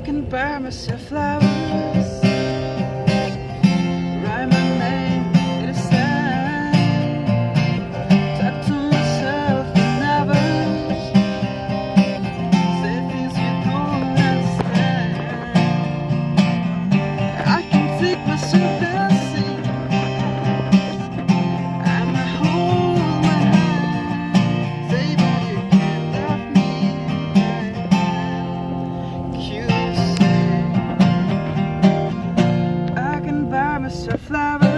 can buy myself flowers, write my name in the sand, talk to myself in hours, say things you don't understand. I can take myself dancing, I might hold my hand, say that you can't love me. You say I can buy myself flowers.